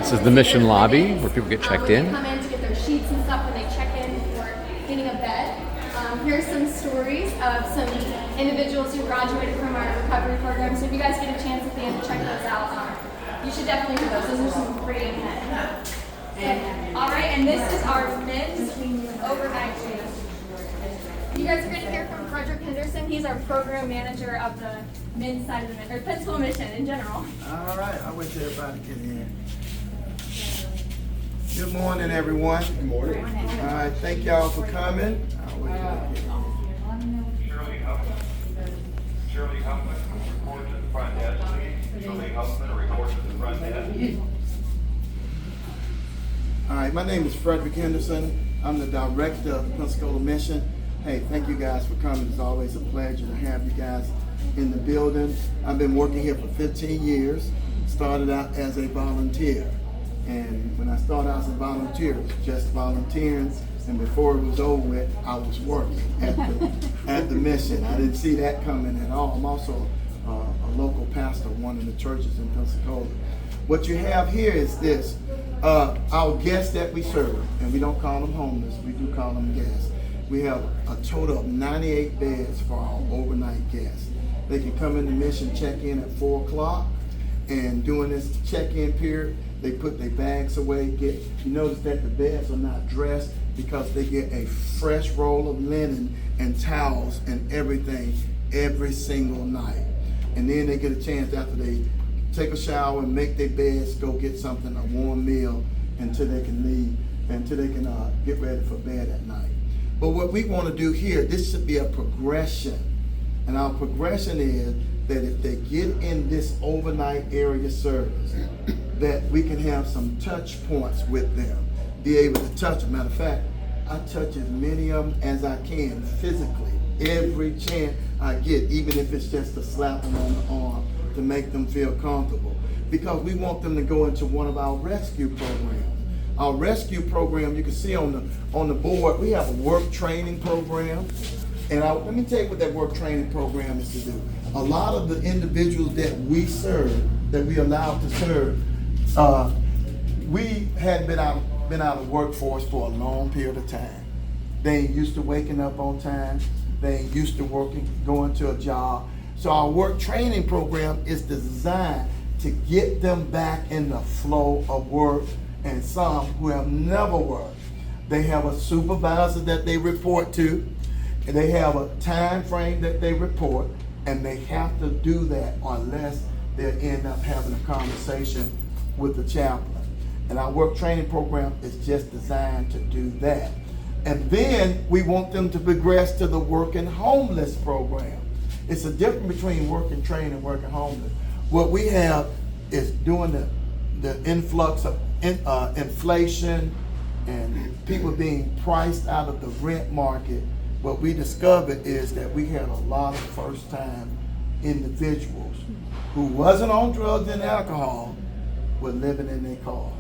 This is the mission lobby where people get checked in. They come in to get their sheets and stuff when they check in for getting a bed. Here's some stories of some individuals who graduated from our recovery program. So if you guys get a chance at the end to check those out, you should definitely hear those. Those are some great ahead. All right, and this is our men's overnight shift. You guys are going to hear from Frederick Henderson. He's our program manager of the men's side of the Pensacola Mission in general. All right, I'll wait till everybody get in. Good morning, everyone. Good morning. All right, thank y'all for coming. I'll wait till they get in. Shirley Huffman, report to the front desk, please. Shirley Huffman, report to the front desk. All right, my name is Frederick Henderson. I'm the director of the Pensacola Mission. Hey, thank you guys for coming. It's always a pleasure to have you guys in the building. I've been working here for 15 years. Started out as a volunteer. And when I started out as a volunteer, it was just volunteering. And before it was over with, I was working at the mission. I didn't see that coming at all. I'm also a local pastor of one of the churches in Pensacola. What you have here is this. Our guests that we serve, and we don't call them homeless, we do call them guests. We have a total of 98 beds for our overnight guests. They can come in the mission, check in at 4 o'clock, and during this check-in period, they put their bags away. You notice that the beds are not dressed because they get a fresh roll of linen and towels and everything every single night. And then they get a chance after they take a shower and make their beds, go get something, a warm meal, until they can leave, until they can get ready for bed at night. But what we want to do here, this should be a progression. And our progression is that if they get in this overnight area service, that we can have some touch points with them, be able to touch them. Matter of fact, I touch as many of them as I can physically, every chance I get, even if it's just to slap them on the arm to make them feel comfortable. Because we want them to go into one of our rescue programs. Our rescue program, you can see on the board, we have a work training program. And let me tell you what that work training program is to do. A lot of the individuals that we serve, that we allow to serve, we had been out of workforce for a long period of time. They ain't used to waking up on time. They ain't used to going to a job. So our work training program is designed to get them back in the flow of work. And some who have never worked, they have a supervisor that they report to, and they have a time frame that they report, and they have to do that unless they end up having a conversation with the chaplain. And our work training program is just designed to do that. And then we want them to progress to the working homeless program. It's a difference between working trained and working homeless. What we have is doing the influx of inflation and people being priced out of the rent market. What we discovered is that we had a lot of first-time individuals who wasn't on drugs and alcohol were living in their cars.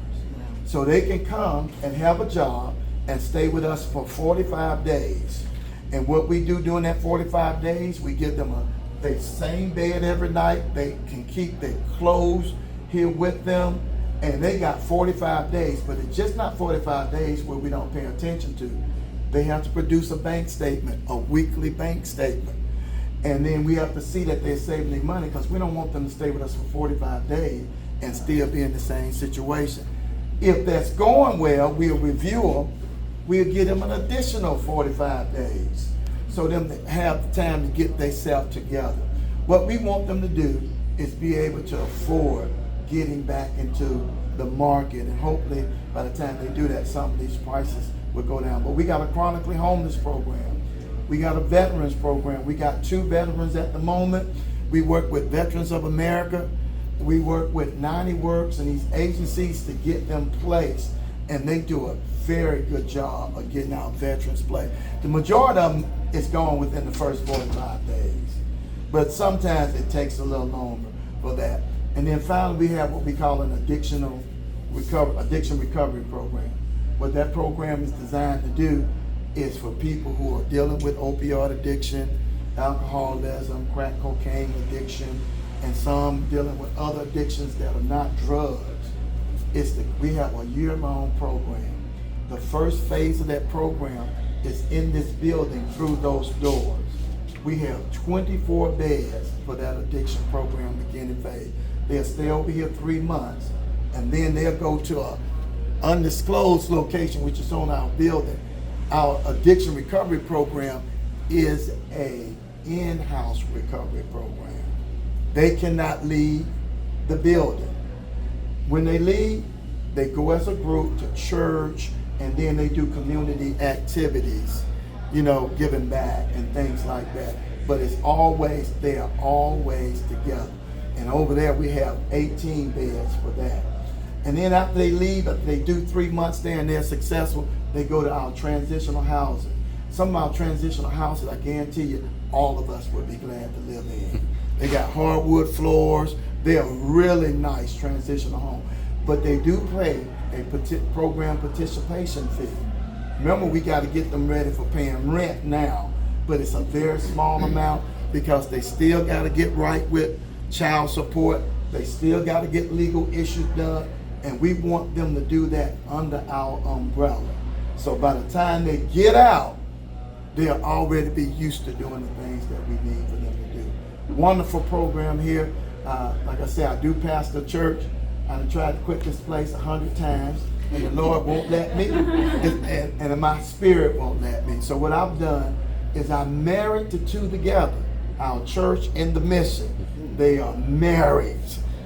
So they can come and have a job and stay with us for 45 days. And what we do during that 45 days, we give them the same bed every night. They can keep their clothes here with them. And they got 45 days, but it's just not 45 days where we don't pay attention to. They have to produce a bank statement, a weekly bank statement. And then we have to see that they're saving their money, because we don't want them to stay with us for 45 days and still be in the same situation. If that's going well, we'll review them. We'll give them an additional 45 days so them to have the time to get themselves together. What we want them to do is be able to afford getting back into the market, and hopefully by the time they do that, some of these prices will go down. But we got a chronically homeless program. We got a veterans program. We got 2 veterans at the moment. We work with Veterans of America. We work with 90 Works and these agencies to get them placed, and they do a very good job of getting our veterans placed. The majority of them is going within the first 45 days, but sometimes it takes a little longer for that. And then finally, we have what we call an addiction recovery program. What that program is designed to do is for people who are dealing with opioid addiction, alcoholism, crack cocaine addiction, and some dealing with other addictions that are not drugs. We have a year-long program. The first phase of that program is in this building through those doors. We have 24 beds for that addiction program beginning phase. They'll stay over here 3 months, and then they'll go to a undisclosed location, which is on our building. Our addiction recovery program is a in-house recovery program. They cannot leave the building. When they leave, they go as a group to church, and then they do community activities, giving back and things like that. But they are always together. And over there we have 18 beds for that. And then after they leave, if they do 3 months there and they're successful, they go to our transitional housing. Some of our transitional houses, I guarantee you, all of us would be glad to live in. They got hardwood floors. They're a really nice transitional home. But they do pay a program participation fee. Remember, we got to get them ready for paying rent now, but it's a very small amount because they still got to get right with child support. They still got to get legal issues done, and we want them to do that under our umbrella. So by the time they get out, they'll already be used to doing the things that we need for them to do. Wonderful program here. Like I said, I do pastor church. I've tried to quit this place 100 times, and the Lord won't let me, and my spirit won't let me. So what I've done is I married the two together, our church and the mission. They are married.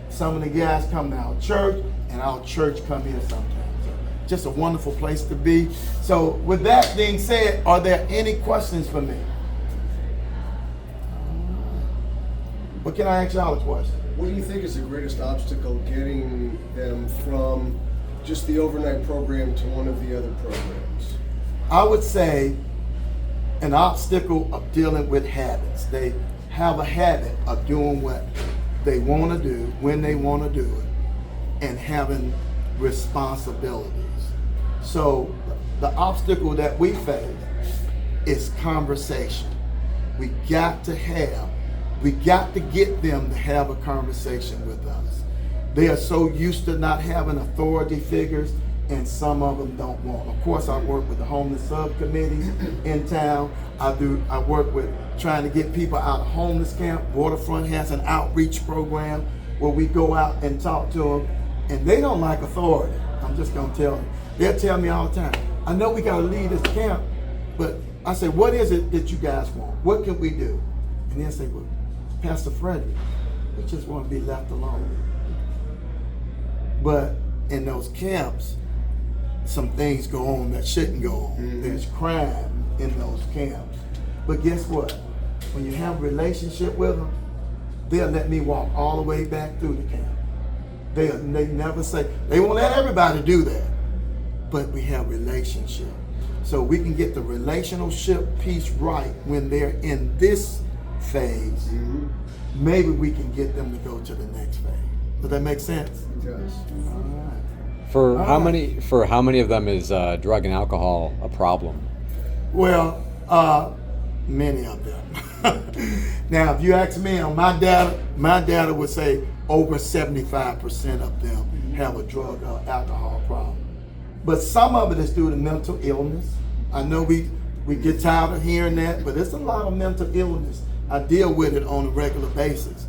Some of the guys come to our church, and our church come here sometimes. So just a wonderful place to be. So with that being said, are there any questions for me? What can I ask y'all a question? What do you think is the greatest obstacle getting them from just the overnight program to one of the other programs? I would say an obstacle of dealing with habits. They have a habit of doing what they want to do, when they want to do it, and having responsibilities. So the obstacle that we face is conversation. We got to get them to have a conversation with us. They are so used to not having authority figures, and some of them don't want. Of course, I work with the homeless subcommittees in town. I work with trying to get people out of homeless camp. Waterfront has an outreach program where we go out and talk to them, and they don't like authority. I'm just gonna tell them. They'll tell me all the time, I know we gotta leave this camp, but I say, what is it that you guys want? What can we do? And they'll say, well, Pastor Frederick, we just want to be left alone. But in those camps, some things go on that shouldn't go on. Mm-hmm. There's crime in those camps. But guess what? When you have a relationship with them, they'll let me walk all the way back through the camp. They never say, they won't let everybody do that. But we have relationship. So we can get the relationship piece right when they're in this phase. Mm-hmm. Maybe we can get them to go to the next phase. Does that make sense? It does. All right. For how many of them is drug and alcohol a problem? Well, many of them. Now, if you ask me on my data would say over 75% of them have a drug or alcohol problem. But some of it is due to mental illness. I know we get tired of hearing that, but there's a lot of mental illness. I deal with it on a regular basis.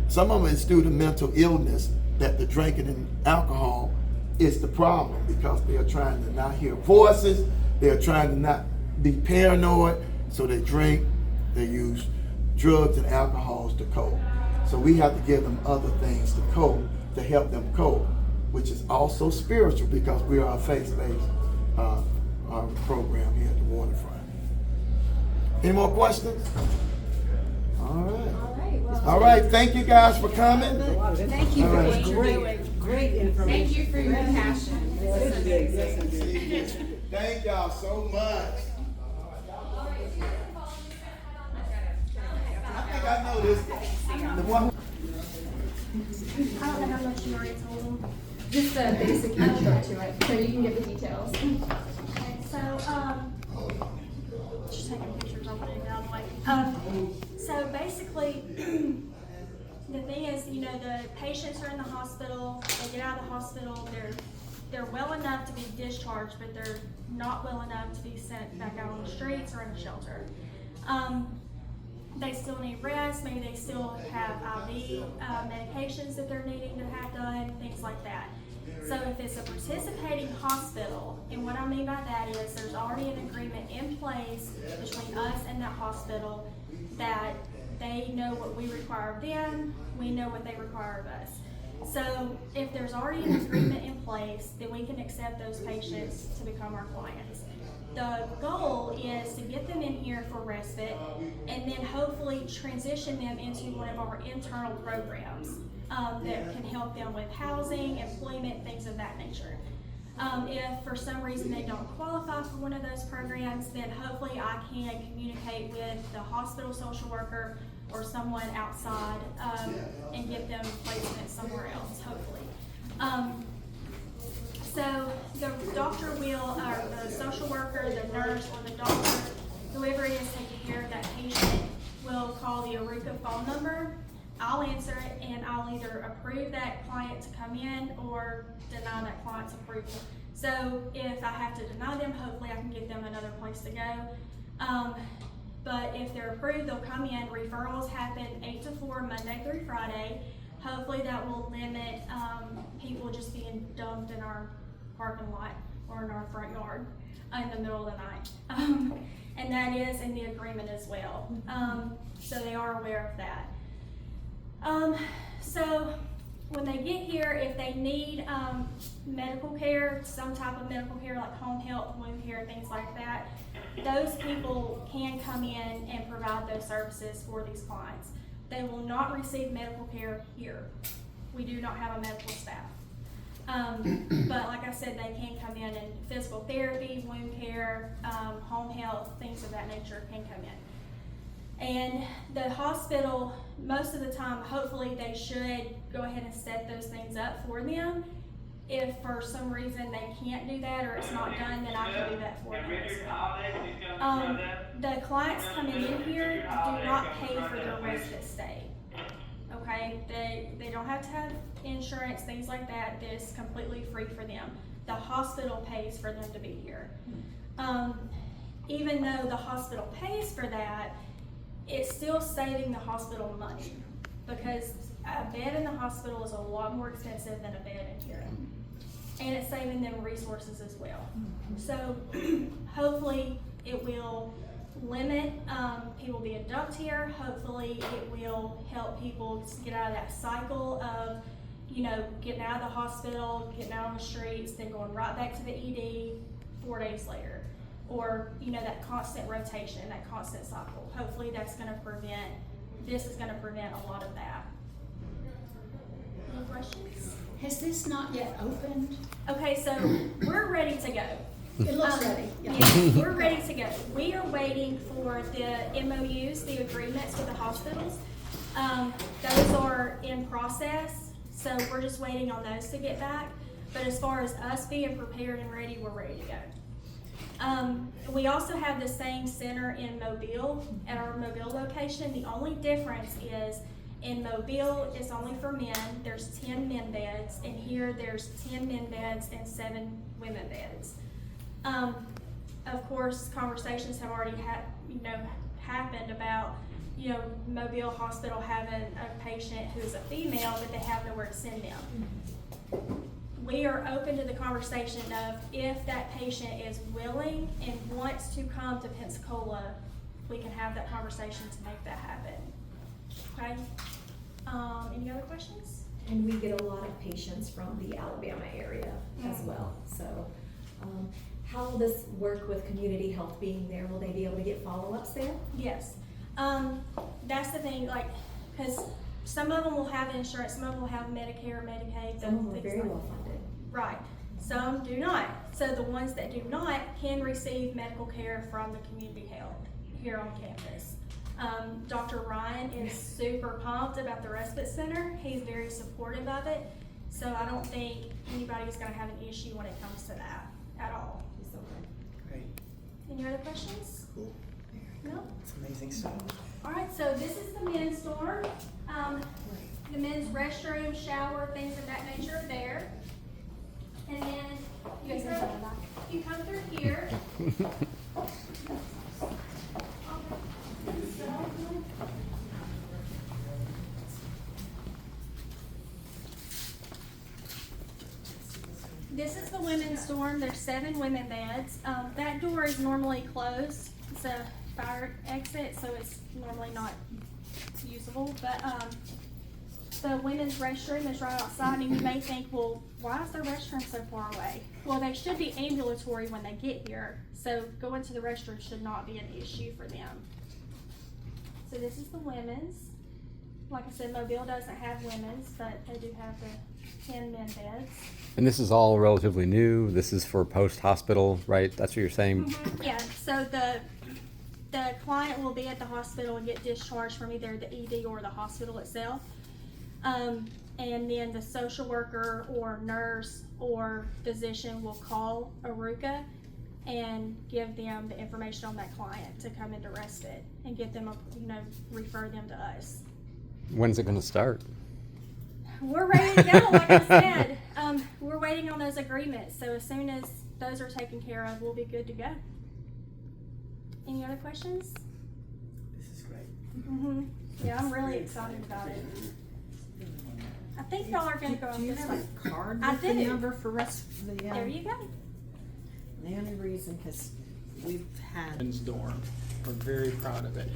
Some of it is due to mental illness, that the drinking and alcohol is the problem, because they are trying to not hear voices, they are trying to not be paranoid, so they drink, they use drugs and alcohols to cope. So we have to give them other things to cope, to help them cope, which is also spiritual, because we are a faith-based program here at the Waterfront. Any more questions? All right. All right. Thank you guys for coming. Thank you for what you're doing. Great information. Thank you for your passion. Thank y'all so much. I think I know this guy. The one. I don't know how much you already told them. Just a basic intro to it, so you can get the details. Okay, so, just taking pictures of it out of the way. So basically, the thing is, you know, the patients are in the hospital, they get out of the hospital, they're well enough to be discharged, but they're not well enough to be sent back out on the streets or in a shelter. They still need rest, maybe they still have IV medications that they're needing to have done, things like that. So if it's a participating hospital, and what I mean by that is there's already an agreement in place between us and that hospital that they know what we require of them, we know what they require of us. So if there's already an agreement in place, then we can accept those patients to become our clients. The goal is to get them in here for respite and then hopefully transition them into one of our internal programs that can help them with housing, employment, things of that nature. If for some reason they don't qualify for one of those programs, then hopefully I can communicate with the hospital social worker or someone outside and get them placement somewhere else, hopefully. So the doctor will, or the social worker, the nurse, or the doctor, whoever it is taking care of that patient, will call the Eureka phone number. I'll answer it, and I'll either approve that client to come in or deny that client's approval. So if I have to deny them, hopefully I can get them another place to go. But if they're approved, they'll come in. Referrals happen 8 to 4, Monday through Friday. Hopefully that will limit people just being dumped in our parking lot or in our front yard in the middle of the night. And that is in the agreement as well. So they are aware of that. So when they get here, if they need medical care, some type of medical care like home health, wound care, things like that, those people can come in and provide those services for these clients. They will not receive medical care here. We do not have a medical staff. But like I said, they can come in and physical therapy, wound care, home health, things of that nature can come in. And the hospital, most of the time, hopefully they should go ahead and set those things up for them. If for some reason they can't do that or it's not done, then I can do that for them as well. The clients coming in here do not pay for their respite stay. Okay, they don't have to have insurance, things like that. It's completely free for them. The hospital pays for them to be here. Even though the hospital pays for that, it's still saving the hospital money because a bed in the hospital is a lot more expensive than a bed in here. And it's saving them resources as well. So hopefully it will limit people being dumped here. Hopefully it will help people get out of that cycle of, you know, getting out of the hospital, getting out on the streets, then going right back to the ED 4 days later. Or, you know, that constant rotation, that constant cycle. Hopefully that's gonna prevent, this is gonna prevent a lot of that. Any questions? Has this not yet opened? Okay, so we're ready to go. It looks ready. Yeah. Yes, we're ready to go. We are waiting for the MOUs, the agreements with the hospitals. Those are in process, so we're just waiting on those to get back. But as far as us being prepared and ready, we're ready to go. We also have the same center in Mobile, at our Mobile location. The only difference is in Mobile, it's only for men. There's 10 men beds, and here there's 10 men beds and 7 women beds. Of course, conversations have already happened about, you know, Mobile Hospital having a patient who's a female, but they have nowhere to send them. We are open to the conversation of if that patient is willing and wants to come to Pensacola, we can have that conversation to make that happen. Okay? Any other questions? And we get a lot of patients from the Alabama area as well. So how will this work with community health being there? Will they be able to get follow-ups there? Yes. That's the thing, like, because some of them will have insurance, some of them will have Medicare, Medicaid. Some of them are things very like well funded. Right. Some do not. So the ones that do not can receive medical care from the community health here on campus. Dr. Ryan is super pumped about the respite center. He's very supportive of it. So I don't think anybody's going to have an issue when it comes to that at all. Great. Any other questions? Cool. No? It's amazing stuff. All right, so this is the men's dorm. The men's restroom, shower, things of that nature are there. And then you come through here. This is the women's dorm. There's 7 women beds. That door is normally closed. It's a fire exit, so it's normally not usable. But the women's restroom is right outside, and you may think, well, why is their restroom so far away? Well, they should be ambulatory when they get here, so going to the restroom should not be an issue for them. So this is the women's. Like I said, Mobile doesn't have women's, but they do have the 10 men beds. And this is all relatively new. This is for post-hospital, right? That's what you're saying? Yeah, so the client will be at the hospital and get discharged from either the ED or the hospital itself. And then the social worker or nurse or physician will call Aruka and give them the information on that client to come into respite and get them, refer them to us. When's it going to start? We're ready to go, like I said. We're waiting on those agreements, so as soon as those are taken care of, we'll be good to go. Any other questions? This is great. Mm-hmm. Yeah, I'm really excited about it. I think y'all are gonna go on Do you this have one. a card I with the do. number for rest of the? There you go. The only reason, because we've had. Women's dorm. We're very proud of it.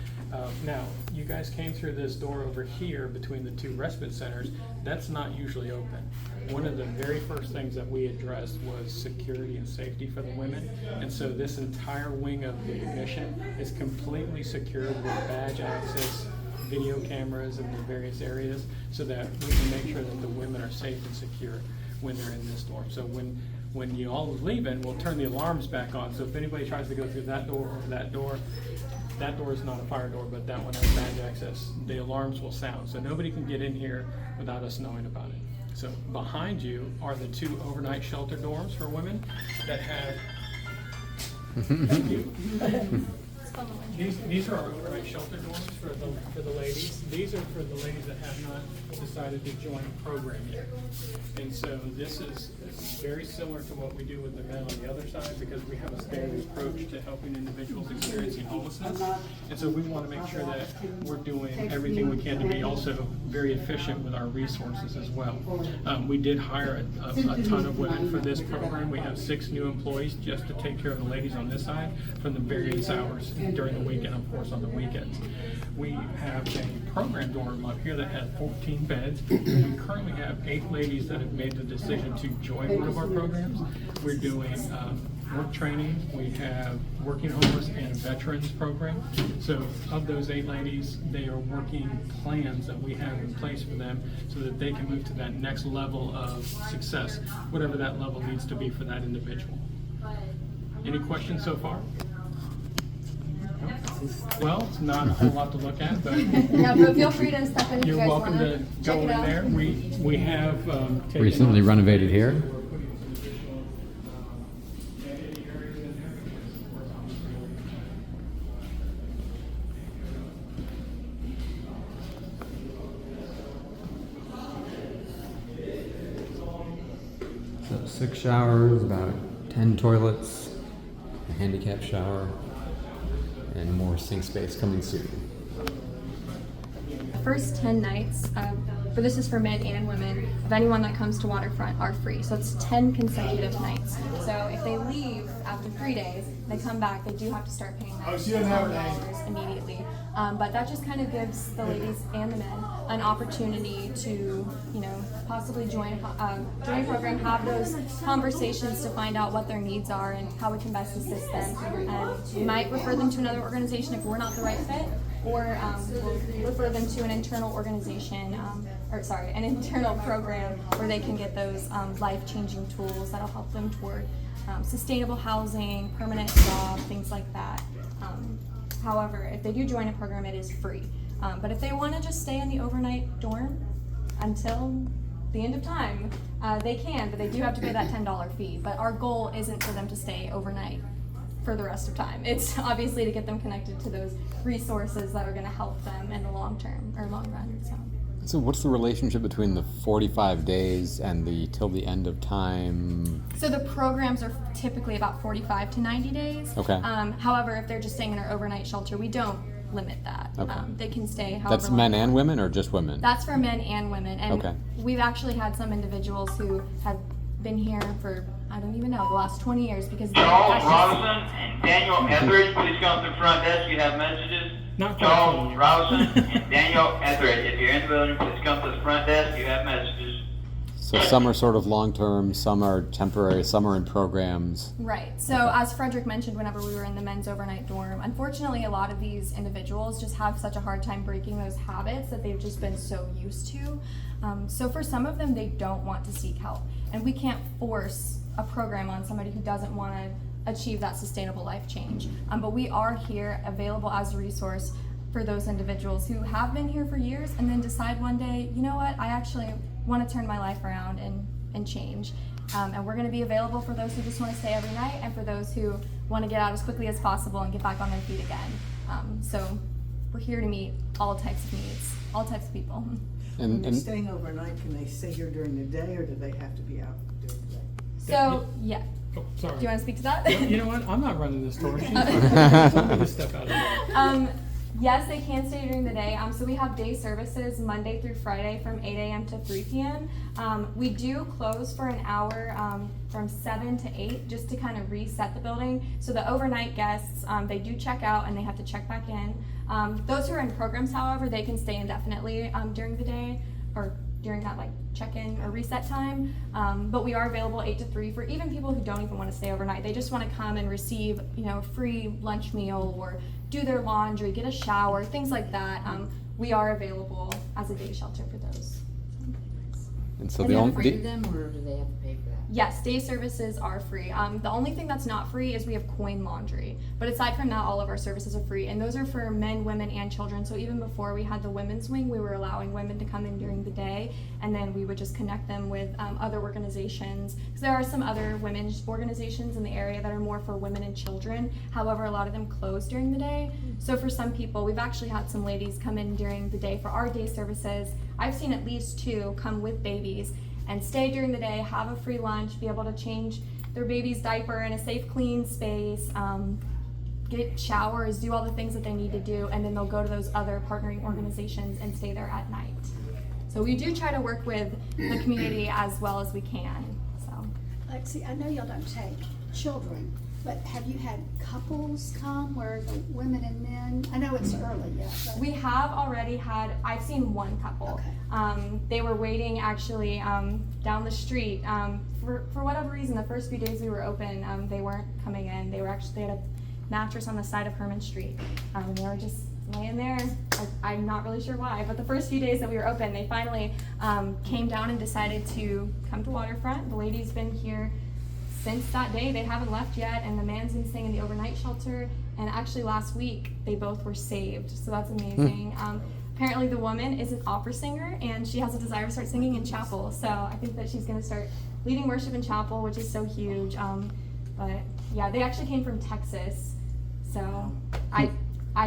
Now, you guys came through this door over here between the 2 respite centers. That's not usually open. One of the very first things that we addressed was security and safety for the women. And so this entire wing of the admission is completely secured with badge access, video cameras in the various areas, so that we can make sure that the women are safe and secure when they're in this dorm. So when you all leaving, we'll turn the alarms back on. So if anybody tries to go through that door or that door is not a fire door, but that one has badge access. The alarms will sound, so nobody can get in here without us knowing about it. So behind you are the 2 overnight shelter dorms for women that have. Thank you. These are our overnight shelter dorms for the ladies. These are for the ladies that have not decided to join a program yet. And so this is very similar to what we do with the men on the other side, because we have a standard approach to helping individuals experiencing homelessness. And so we want to make sure that we're doing everything we can to be also very efficient with our resources as well. We did hire a ton of women for this program. We have 6 new employees just to take care of the ladies on this side from the various hours during the week and of course on the weekends. We have a program dorm up here that has 14 beds. We currently have 8 ladies that have made the decision to join one of our programs. We're doing work training. We have working homeless and veterans program. So of those 8 ladies, they are working plans that we have in place for them so that they can move to that next level of success, whatever that level needs to be for that individual. Any questions so far? Well, it's not a whole lot to look at, but Yeah, but feel free to step in if you you're guys welcome wanna to check go it in out. there. We have taken Recently on- renovated here. So 6 showers, about 10 toilets, a handicap shower, and more sink space coming soon. The first 10 nights, for this is for men and women, of anyone that comes to Waterfront are free. So it's 10 consecutive nights. So if they leave after 3 days, they come back, they do have to start paying that $10 immediately. But that just kind of gives the ladies and the men an opportunity to, possibly join a program, have those conversations to find out what their needs are and how we can best assist them. And we might refer them to another organization if we're not the right fit, or we'll refer them to an internal organization, an internal program where they can get those life-changing tools that'll help them toward sustainable housing, permanent job, things like that. However, if they do join a program, it is free. But if they want to just stay in the overnight dorm until the end of time, they can, but they do have to pay that $10 fee. But our goal isn't for them to stay overnight for the rest of time. It's obviously to get them connected to those resources that are going to help them in the long term or long run. So. So what's the relationship between the 45 days and the till the end of time? So the programs are typically about 45 to 90 days. Okay. However, if they're just staying in our overnight shelter, we don't limit that. Okay. They can stay however That's long men they and want. women or just women? That's for men and women. And Okay. we've actually had some individuals who have been here for, I don't even know, the last 20 years because they Charles Robinson and Daniel Etheridge, please come to the front desk. You have messages. Not quite Charles 20 years. Robinson and Daniel Etheridge, if you're in the building, please come to the front desk. You have messages. So some are sort of long-term, some are temporary, some are in programs. Right. So as Frederick mentioned, whenever we were in the men's overnight dorm, unfortunately, a lot of these individuals just have such a hard time breaking those habits that they've just been so used to. So for some of them, they don't want to seek help, and we can't force a program on somebody who doesn't want to achieve that sustainable life change. But we are here, available as a resource for those individuals who have been here for years and then decide one day, you know what, I actually want to turn my life around and change. And we're going to be available for those who just want to stay every night and for those who want to get out as quickly as possible and get back on their feet again. So we're here to meet all types of needs, all types of people. When they're staying overnight, can they stay here during the day, or do they have to be out during the day? So, yeah. Oh, sorry. Do you want to speak to that? You know what? I'm not running this tour. She's running this step out of there. Yes, they can stay during the day. So we have day services Monday through Friday from 8 a.m. to 3 p.m. We do close for an hour from 7 to 8 just to kind of reset the building. So the overnight guests, they do check out and they have to check back in. Those who are in programs, however, they can stay indefinitely during the day or during that like check-in or reset time. But we are available 8 to 3 for even people who don't even want to stay overnight. They just want to come and receive, a free lunch meal or do their laundry, get a shower, things like that. We are available as a day shelter for those. And so Is the that only, free to them, or do they have to pay for that? Yes, day services are free. The only thing that's not free is we have coin laundry. But aside from that, all of our services are free. And those are for men, women, and children. So even before we had the women's wing, we were allowing women to come in during the day. And then we would just connect them with other organizations. Because there are some other women's organizations in the area that are more for women and children. However, a lot of them close during the day. So for some people, we've actually had some ladies come in during the day for our day services. I've seen at least 2 come with babies and stay during the day, have a free lunch, be able to change their baby's diaper in a safe, clean space, get showers, do all the things that they need to do, and then they'll go to those other partnering organizations and stay there at night. So we do try to work with the community as well as we can. So Lexi, I know y'all don't take children, but have you had couples come where the women and men, I know it's early yet, but we have already had, I've seen one couple. Okay. They were waiting actually down the street. For whatever reason, the first few days we were open, they weren't coming in. They had a mattress on the side of Herman Street. And they were just laying there. I'm not really sure why, but the first few days that we were open, they finally came down and decided to come to Waterfront. The lady's been here since that day. They haven't left yet, and the man's been staying in the overnight shelter. And actually last week, they both were saved, so that's amazing. Apparently the woman is an opera singer, and she has a desire to start singing in chapel. So I think that she's going to start leading worship in chapel, which is so huge. But yeah, they actually came from Texas. So I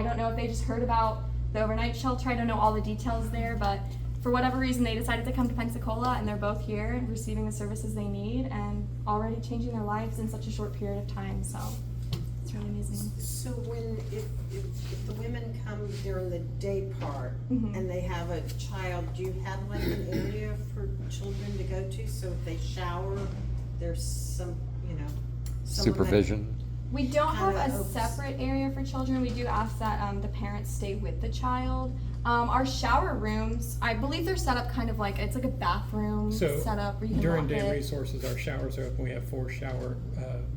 don't know if they just heard about the overnight shelter. I don't know all the details there, but for whatever reason, they decided to come to Pensacola, and they're both here and receiving the services they need and already changing their lives in such a short period of time. So it's really amazing. So if the women come during the day part Mhm. and they have a child, do you have like an area for children to go to? So if they shower, there's some, someone that- supervision. We don't have Kinda a hopes. separate area for children. We do ask that the parents stay with the child. Our shower rooms, I believe they're set up kind of like, it's like a bathroom So set up where you can during lock day it. resources, our showers are open. We have 4 shower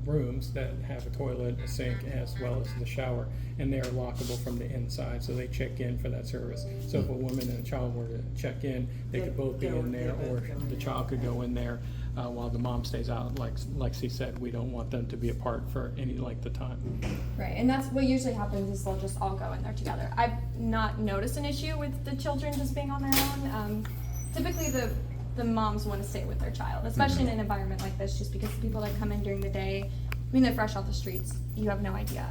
rooms that have a toilet, a sink, as well as the shower, and they're lockable from the inside, so they check in for that service. So if a woman and a child were to check in, they could both be in there, or the child could go in there while the mom stays out. Like Lexi said, we don't want them to be apart for any length of time. Right, and that's what usually happens is they'll just all go in there together. I've not noticed an issue with the children just being on their own. Typically the moms want to stay with their child, especially in an environment like this, just because the people that come in during the day, they're fresh off the streets. You have no idea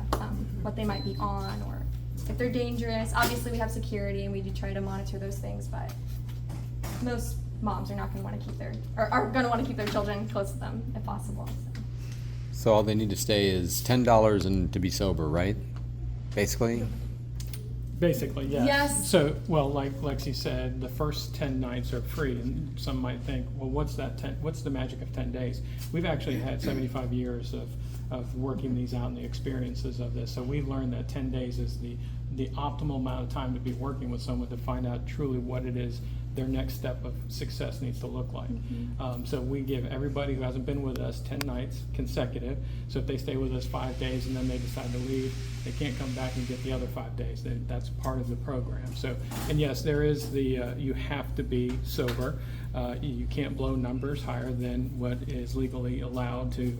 what they might be on or if they're dangerous. Obviously we have security and we do try to monitor those things, but most moms are not going to want to keep are going to want to keep their children close to them if possible. So all they need to stay is $10 and to be sober, right? Basically. Basically, yes. Yes. So, well, like Lexi said, the first 10 nights are free, and some might think, well, what's the magic of 10 days? We've actually had 75 years of working these out and the experiences of this. So we learned that 10 days is the optimal amount of time to be working with someone to find out truly what it is their next step of success needs to look like. So we give everybody who hasn't been with us 10 nights consecutive. So if they stay with us 5 days and then they decide to leave, they can't come back and get the other 5 days. That's part of the program. So, and yes, there is you have to be sober. You can't blow numbers higher than what is legally allowed to,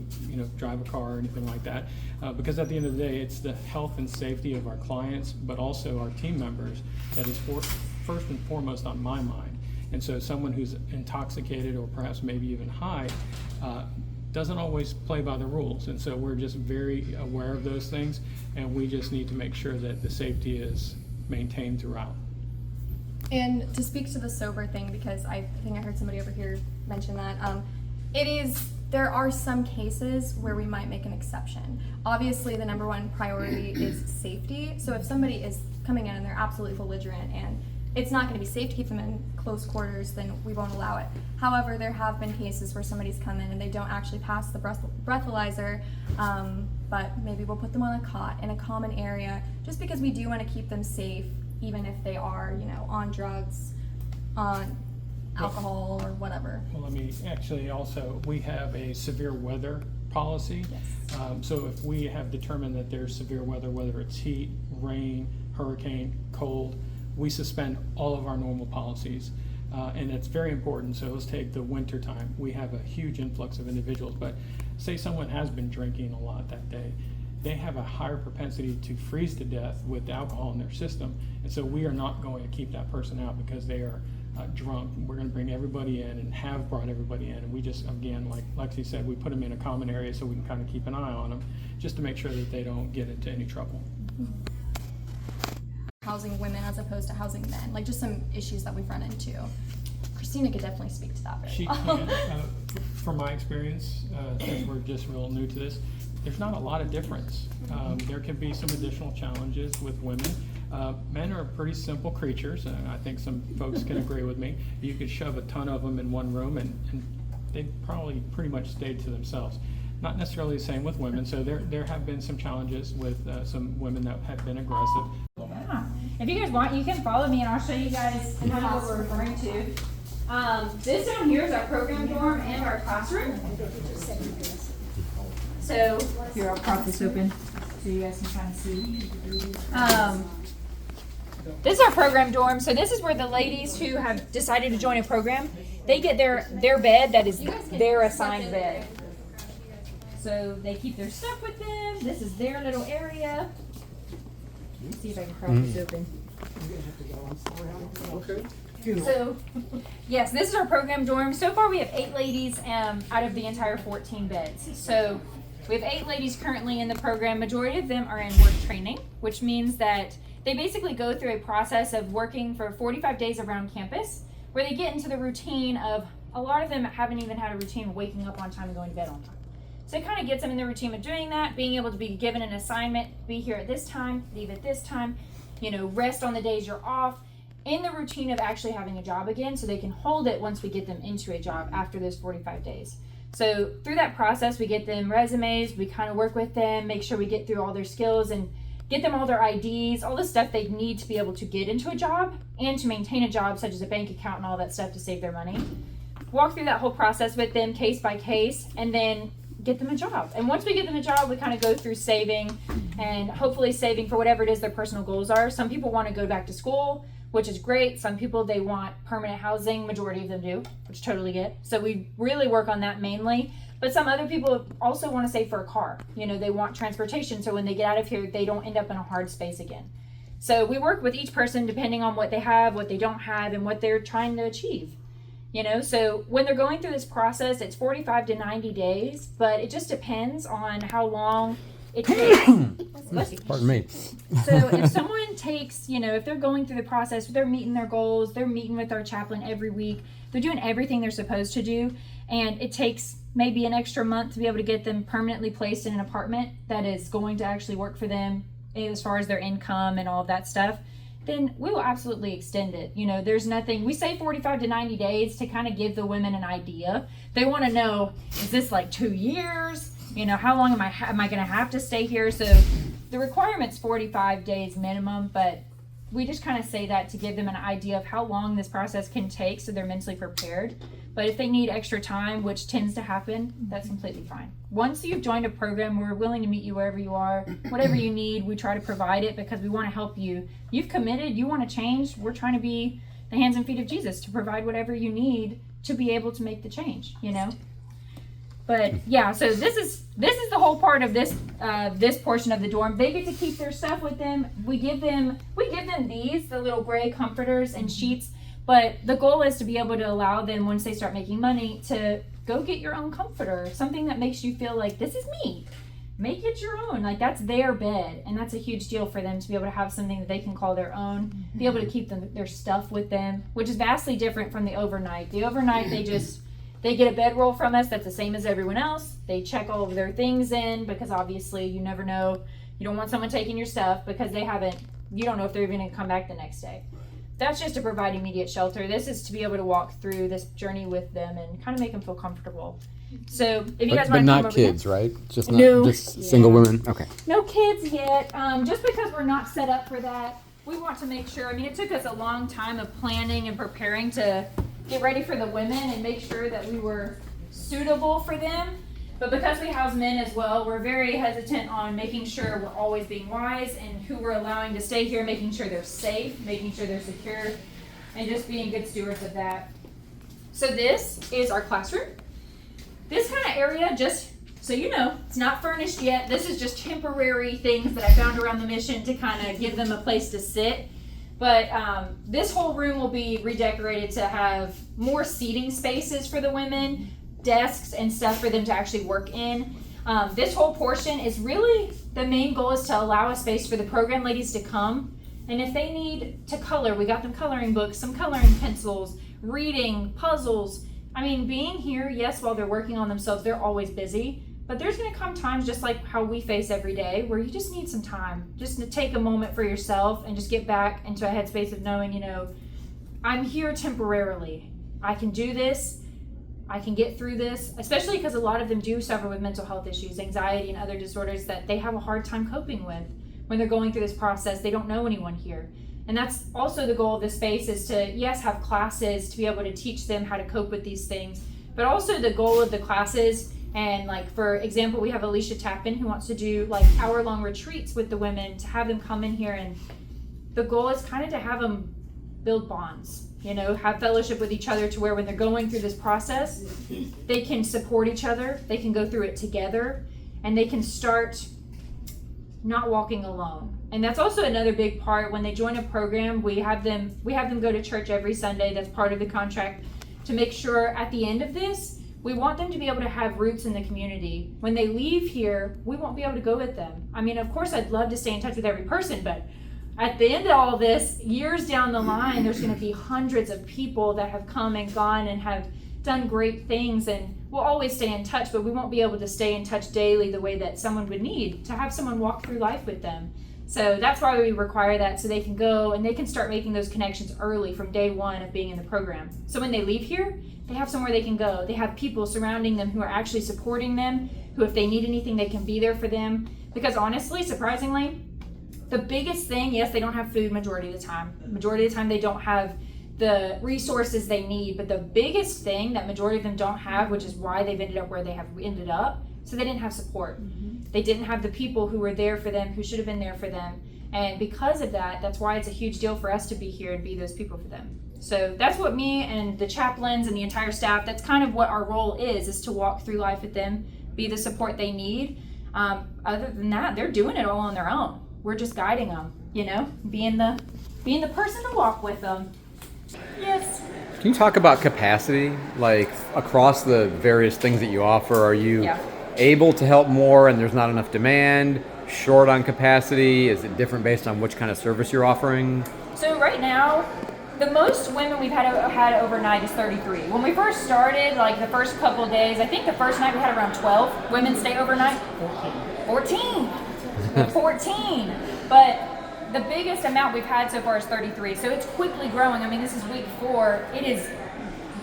drive a car or anything like that. Because at the end of the day, it's the health and safety of our clients, but also our team members that is first and foremost on my mind. And so someone who's intoxicated or perhaps maybe even high doesn't always play by the rules. And so we're just very aware of those things, and we just need to make sure that the safety is maintained throughout. And to speak to the sober thing, because I think I heard somebody over here mention that, there are some cases where we might make an exception. Obviously, the number one priority is safety. So if somebody is coming in and they're absolutely belligerent and it's not going to be safe to keep them in close quarters, then we won't allow it. However, there have been cases where somebody's come in and they don't actually pass the breathalyzer, but maybe we'll put them on a cot in a common area, just because we do want to keep them safe, even if they are, on drugs, on alcohol or whatever. Well, we have a severe weather policy. Yes. So if we have determined that there's severe weather, whether it's heat, rain, hurricane, cold, we suspend all of our normal policies. And it's very important. So let's take the winter time. We have a huge influx of individuals, but say someone has been drinking a lot that day, they have a higher propensity to freeze to death with alcohol in their system. And so we are not going to keep that person out because they are drunk. We're going to bring everybody in and have brought everybody in. And we just, again, like Lexi said, we put them in a common area so we can kind of keep an eye on them just to make sure that they don't get into any trouble. Housing women as opposed to housing men, like just some issues that we've run into. Christina could definitely speak to that very well. She can. From my experience, since we're just real new to this, there's not a lot of difference. There can be some additional challenges with women. Men are pretty simple creatures, and I think some folks can agree with me. You could shove a ton of them in one room and they'd probably pretty much stay to themselves. Not necessarily the same with women, so there have been some challenges with some women that have been aggressive. Yeah. If you guys want, you can follow me and I'll show you guys kind of what we're referring to. This down here is our program dorm and our classroom. So here, I'll prop this open so you guys can kind of see. This is our program dorm. So this is where the ladies who have decided to join a program, they get their bed that is their assigned bed. So they keep their stuff with them. This is their little area. Let me see if I can prop this open. Okay. So, yes, this is our program dorm. So far we have 8 ladies out of the entire 14 beds. So we have 8 ladies currently in the program. Majority of them are in work training, which means that they basically go through a process of working for 45 days around campus, where they get into the routine of, a lot of them haven't even had a routine of waking up on time and going to bed on time. So it kind of gets them in the routine of doing that, being able to be given an assignment, be here at this time, leave at this time, rest on the days you're off, in the routine of actually having a job again, so they can hold it once we get them into a job after those 45 days. So through that process, we get them resumes, we kind of work with them, make sure we get through all their skills and get them all their IDs, all the stuff they need to be able to get into a job and to maintain a job, such as a bank account and all that stuff to save their money. Walk through that whole process with them case by case, and then get them a job. And once we get them a job, we kind of go through saving, and hopefully saving for whatever it is their personal goals are. Some people want to go back to school, which is great. Some people, they want permanent housing. Majority of them do, which totally get. So we really work on that mainly. But some other people also want to save for a car. They want transportation, so when they get out of here, they don't end up in a hard space again. So we work with each person depending on what they have, what they don't have, and what they're trying to achieve. So when they're going through this process, it's 45 to 90 days, but it just depends on how long it takes, bless you. Pardon me. So if someone takes, Pardon me. so if someone takes, if they're going through the process, they're meeting their goals, they're meeting with our chaplain every week, they're doing everything they're supposed to do, and it takes maybe an extra month to be able to get them permanently placed in an apartment that is going to actually work for them as far as their income and all of that stuff, then we will absolutely extend it. There's nothing, we say 45 to 90 days to kind of give the women an idea. They want to know, is this like 2 years? How long am I going to have to stay here? So the requirement's 45 days minimum, but we just kind of say that to give them an idea of how long this process can take so they're mentally prepared. But if they need extra time, which tends to happen, that's completely fine. Once you've joined a program, we're willing to meet you wherever you are. Whatever you need, we try to provide it because we want to help you. You've committed, you want to change. We're trying to be the hands and feet of Jesus to provide whatever you need to be able to make the change, But yeah, so this is the whole part of this portion of the dorm. They get to keep their stuff with them. We give them the little gray comforters and sheets. But the goal is to be able to allow them, once they start making money, to go get your own comforter, something that makes you feel like this is me. Make it your own. Like that's their bed, and that's a huge deal for them to be able to have something that they can call their own. Be able to keep their stuff with them, which is vastly different from the overnight. The overnight they get a bedroll from us that's the same as everyone else. They check all of their things in because obviously you never know. You don't want someone taking your stuff because you don't know if they're even going to come back the next day. That's just to provide immediate shelter. This is to be able to walk through this journey with them and kind of make them feel comfortable. So if you guys want to come not over kids, here, right? Just No. single women. Okay. no kids yet. Just because we're not set up for that, we want to make sure. It took us a long time of planning and preparing to get ready for the women and make sure that we were suitable for them. But because we house men as well, we're very hesitant on making sure we're always being wise and who we're allowing to stay here, making sure they're safe, making sure they're secure, and just being good stewards of that. So this is our classroom. This kind of area, just so you know, it's not furnished yet. This is just temporary things that I found around the mission to kind of give them a place to sit. But this whole room will be redecorated to have more seating spaces for the women, desks and stuff for them to actually work in. This whole portion is really, the main goal is to allow a space for the program ladies to come. And if they need to color, we got them coloring books, some coloring pencils, reading, puzzles. Being here, yes, while they're working on themselves, they're always busy. But there's going to come times just like how we face every day where you just need some time, just to take a moment for yourself and just get back into a headspace of knowing, I'm here temporarily. I can do this. I can get through this, especially because a lot of them do suffer with mental health issues, anxiety, and other disorders that they have a hard time coping with when they're going through this process. They don't know anyone here. And that's also the goal of this space, is to, yes, have classes to be able to teach them how to cope with these things, but also the goal of the classes. And like, for example, we have Alicia Tappan who wants to do like hour-long retreats with the women, to have them come in here. And the goal is kind of to have them build bonds, have fellowship with each other, to where when they're going through this process, they can support each other, they can go through it together, and they can start not walking alone. And that's also another big part. When they join a program, we have them go to church every Sunday. That's part of the contract, to make sure at the end of this, we want them to be able to have roots in the community. When they leave here, we won't be able to go with them. Of course, I'd love to stay in touch with every person, but at the end of all this, years down the line, there's going to be hundreds of people that have come and gone and have done great things, and we'll always stay in touch, but we won't be able to stay in touch daily the way that someone would need to have someone walk through life with them. So that's why we require that, so they can go and they can start making those connections early from day one of being in the program. So when they leave here, they have somewhere they can go. They have people surrounding them who are actually supporting them, who if they need anything, they can be there for them. Because honestly, surprisingly, the biggest thing, yes, they don't have food majority of the time. Majority of the time they don't have the resources they need. But the biggest thing that majority of them don't have, which is why they've ended up where they have ended up, so they didn't have support. They didn't have the people who were there for them, who should have been there for them. And because of that, that's why it's a huge deal for us to be here and be those people for them. So that's what me and the chaplains and the entire staff, that's kind of what our role is to walk through life with them, be the support they need. Other than that, they're doing it all on their own. We're just guiding them, being the person to walk with them. Yes. Can you talk about capacity, like across the various things that you offer? Are you able to help more and there's not enough demand, short on capacity? Is it different based on which kind of service you're offering? So right now, the most women we've had overnight is 33. When we first started, like the first couple of days, I think the first night we had around 12 women stay overnight. 14. 14. But the biggest amount we've had so far is 33. So it's quickly growing. I mean, this is week 4. It is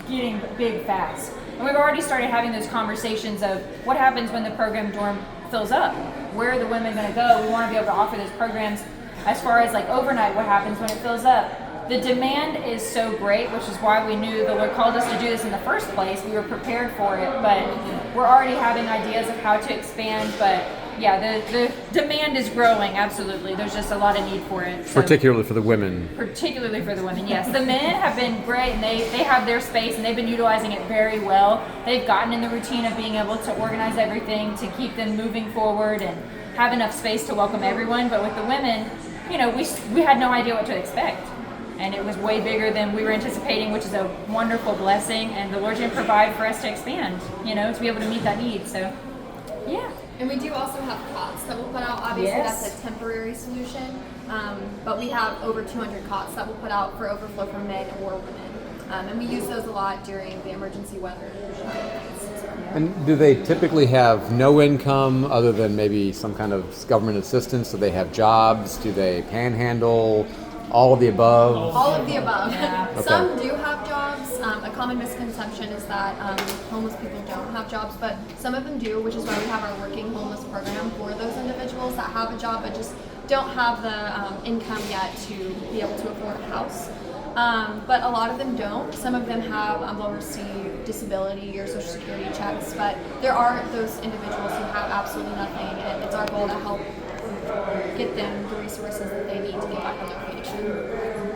getting big fast. And we've already started having those conversations of what happens when the program dorm fills up. Where are the women going to go? We want to be able to offer those programs. As far as like overnight, what happens when it fills up? The demand is so great, which is why we knew the Lord called us to do this in the first place. We were prepared for it, but we're already having ideas of how to expand. But yeah, the demand is growing, absolutely. There's just a lot of need for it. So. Particularly for the women. Particularly for the women, yes. The men have been great, and they have their space, and they've been utilizing it very well. They've gotten in the routine of being able to organize everything to keep them moving forward and have enough space to welcome everyone. But with the women, you know, we had no idea what to expect. And it was way bigger than we were anticipating, which is a wonderful blessing. And the Lord did provide for us to expand, you know, to be able to meet that need. So, yeah. And we do also have cots that we'll put out. Obviously, Yes. that's a temporary solution. But we have over 200 cots that we'll put out for overflow for men or women. And we use those a lot during the emergency weather nights. And do they typically have no income other than maybe some kind of government assistance? Do they have jobs? Do they panhandle? All of the above? All of the above. Okay. Some do have jobs. A common misconception is that homeless people don't have jobs, but some of them do, which is why we have our working homeless program for those individuals that have a job but just don't have the income yet to be able to afford a house. But a lot of them don't. Some of them have, they'll receive disability or social security checks, but there are those individuals who have absolutely nothing, and it's our goal to help get them the resources that they need to get back on their feet again.